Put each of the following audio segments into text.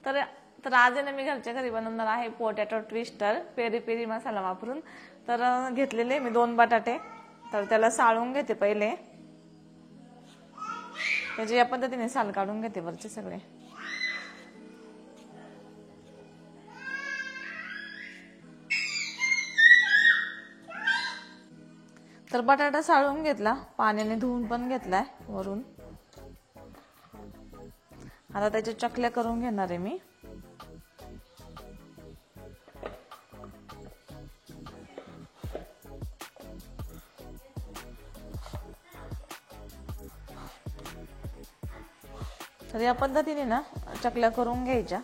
तर तर आज आहे ना मी घरच्या घरी बनवणार आहे पोटॅटो ट्विस्टर पेरी पेरी मसाला वापरून. तर घेतलेले मी 2 बटाटे. तर त्याला साळून घेते पहिले. त्याची या पद्धतीने साल काढून घेते वरचे सगळे. तर बटाटा साळून घेतला, पाण्याने धुवून पण घेतलाय वरून. आता त्याच्या चकल्या करून घेणार आहे मी. तर या पद्धतीने ना चकल्या करून घ्यायच्या.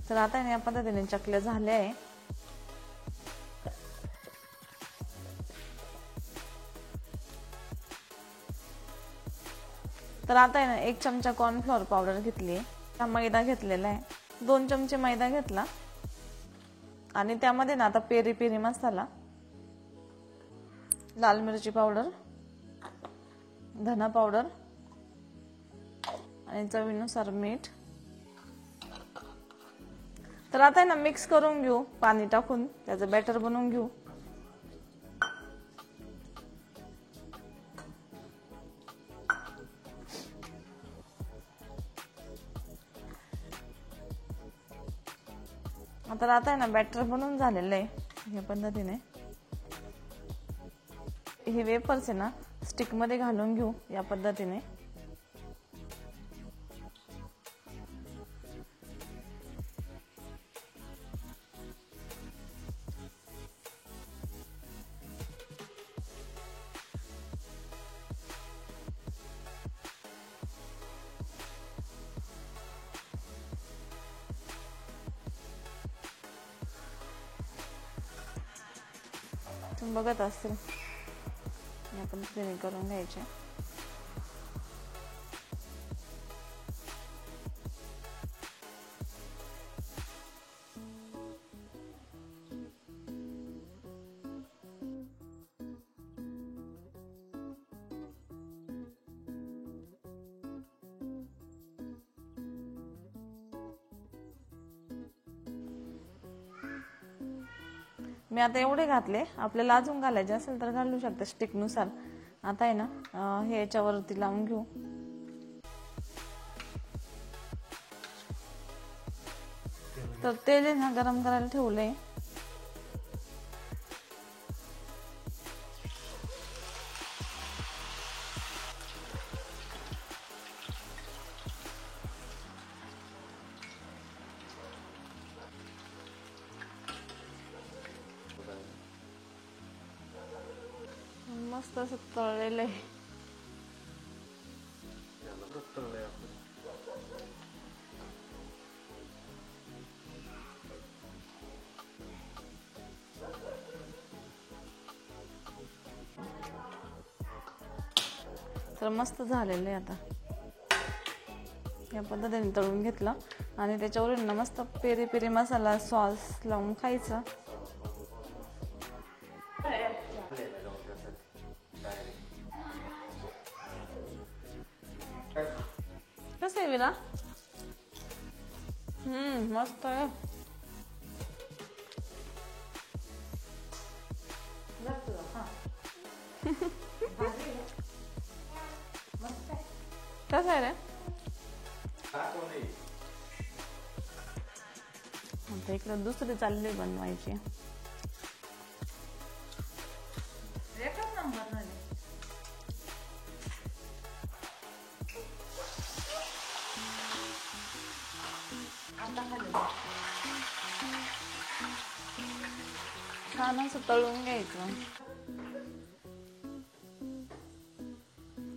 तर आता या पद्धतीने चकल्या झाल्या आहे. तर आता आहे ना 1 चमचा कॉर्नफ्लॉवर पावडर घेतली आहे. मैदा घेतलेला आहे. 2 चमचे मैदा घेतला आणि त्यामध्ये ना आता पेरी पेरी मसाला, लाल मिरची पावडर, धना पावडर आणि चवीनुसार मीठ. तर आता आहे ना मिक्स करून घेऊ, पाणी टाकून त्याचं बॅटर बनवून घेऊ. आता आहे ना बॅटर बनवून झालेलं आहे. या पद्धतीने हे वेफर्स आहे ना स्टिक मध्ये घालून घेऊ या पद्धतीने. तुम्ही बघत असतील या पद्धतीने करून घ्यायचे. मी आता एवढे घातले, आपल्याला अजून घालायचे असेल तर घालू शकते स्टिक नुसार. आता आहे ना हे याच्यावरती लावून घेऊ. तर तेल आहे ना गरम करायला ठेवलंय. मस्त असं तळलेलं आहे. तर मस्त झालेलं आहे. आता या पद्धतीने तळून घेतलं आणि त्याच्यावरून ना मस्त पेरी पेरी मसाला सॉस लावून खायचं. कसं आहे विरा? मस्त आहे. कसं आहे रे? आता इकडे दुसरी चालली बनवायची. एकच नंबर झाले. छान असं तळून घ्यायचं.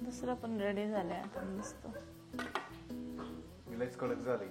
दुसरं पण रेडी झालंय आता मस्त. कडक झाली.